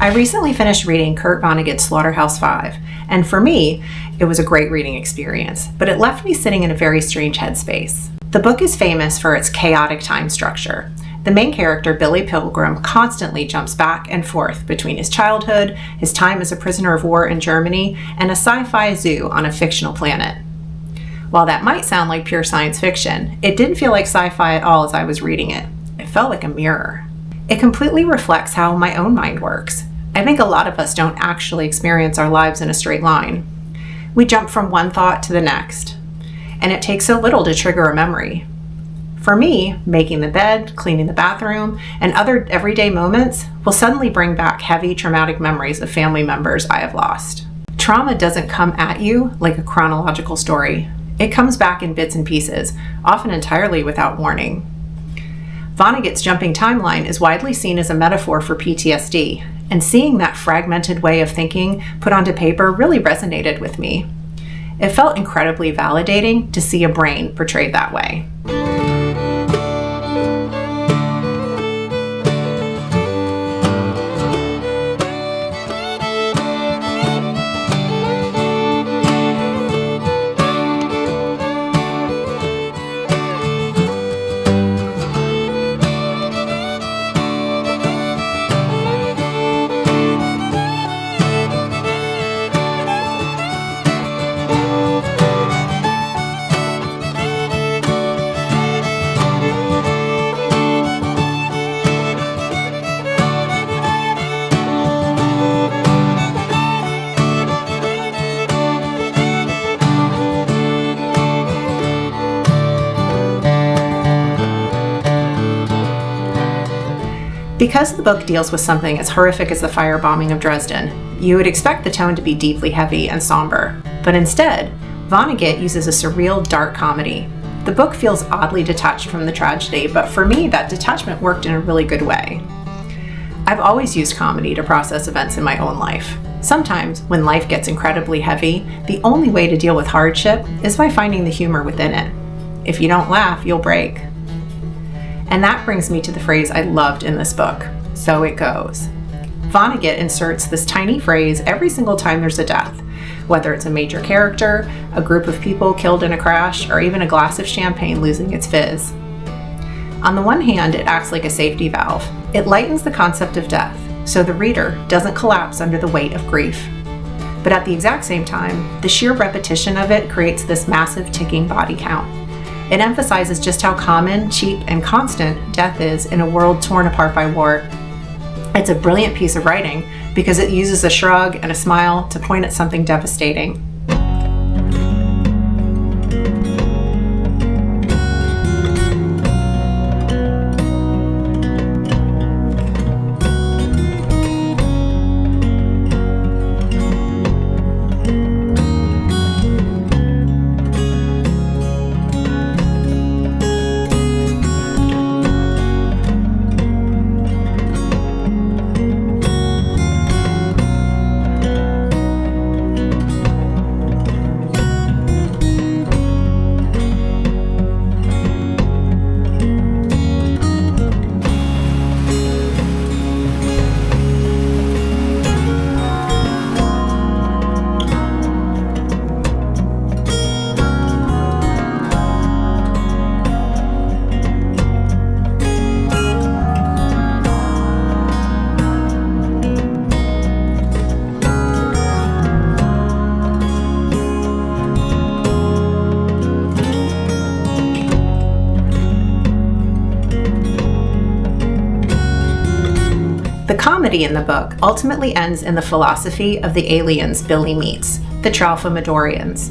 I recently finished reading Kurt Vonnegut's Slaughterhouse-Five, and for me, it was a great reading experience, but it left me sitting in a very strange headspace. The book is famous for its chaotic time structure. The main character, Billy Pilgrim, constantly jumps back and forth between his childhood, his time as a prisoner of war in Germany, and a sci-fi zoo on a fictional planet. While that might sound like pure science fiction, it didn't feel like sci-fi at all as I was reading it. It felt like a mirror. It completely reflects how my own mind works. I think a lot of us don't actually experience our lives in a straight line. We jump from one thought to the next, and it takes so little to trigger a memory. For me, making the bed, cleaning the bathroom, and other everyday moments will suddenly bring back heavy, traumatic memories of family members I have lost. Trauma doesn't come at you like a chronological story. It comes back in bits and pieces, often entirely without warning. Vonnegut's jumping timeline is widely seen as a metaphor for PTSD, and seeing that fragmented way of thinking put onto paper really resonated with me. It felt incredibly validating to see a brain portrayed that way. Because the book deals with something as horrific as the firebombing of Dresden, you would expect the tone to be deeply heavy and somber. But instead, Vonnegut uses a surreal, dark comedy. The book feels oddly detached from the tragedy, but for me, that detachment worked in a really good way. I've always used comedy to process events in my own life. Sometimes, when life gets incredibly heavy, the only way to deal with hardship is by finding the humor within it. If you don't laugh, you'll break. And that brings me to the phrase I loved in this book, "So it goes." Vonnegut inserts this tiny phrase every single time there's a death, whether it's a major character, a group of people killed in a crash, or even a glass of champagne losing its fizz. On the one hand, it acts like a safety valve. It lightens the concept of death, so the reader doesn't collapse under the weight of grief. But at the exact same time, the sheer repetition of it creates this massive ticking body count. It emphasizes just how common, cheap, and constant death is in a world torn apart by war. It's a brilliant piece of writing because it uses a shrug and a smile to point at something devastating. The comedy in the book ultimately ends in the philosophy of the aliens Billy meets, the Tralfamadorians.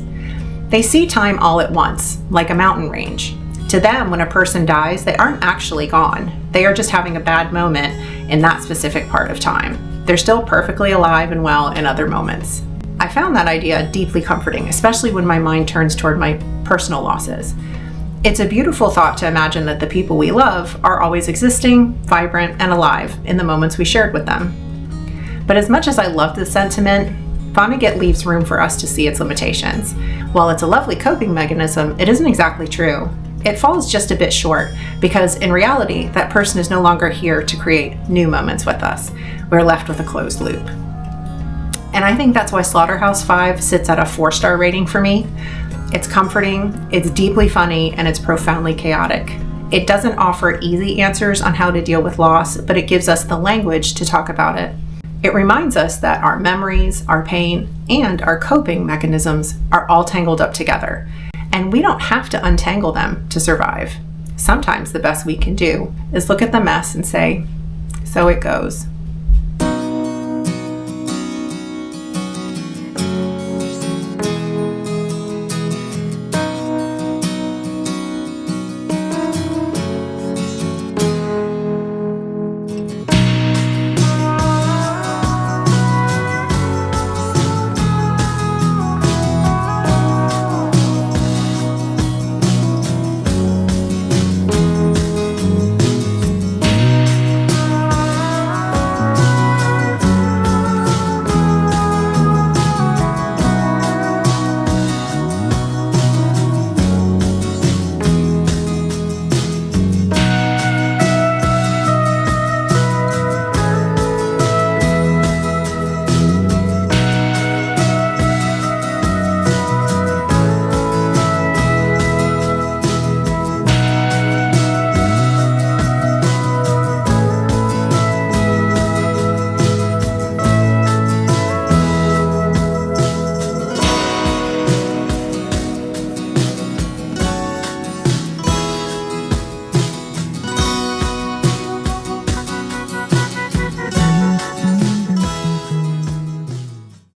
They see time all at once, like a mountain range. To them, when a person dies, they aren't actually gone. They are just having a bad moment in that specific part of time. They're still perfectly alive and well in other moments. I found that idea deeply comforting, especially when my mind turns toward my personal losses. It's a beautiful thought to imagine that the people we love are always existing, vibrant, and alive in the moments we shared with them. But as much as I love this sentiment, Vonnegut leaves room for us to see its limitations. While it's a lovely coping mechanism, it isn't exactly true. it falls just a bit short because in reality, that person is no longer here to create new moments with us. We're left with a closed loop. And I think that's why Slaughterhouse-Five sits at a 4-star rating for me. It's comforting, it's deeply funny, and it's profoundly chaotic. It doesn't offer easy answers on how to deal with loss, but it gives us the language to talk about it. It reminds us that our memories, our pain, and our coping mechanisms are all tangled up together, and we don't have to untangle them to survive. Sometimes the best we can do is look at the mess and say, so it goes.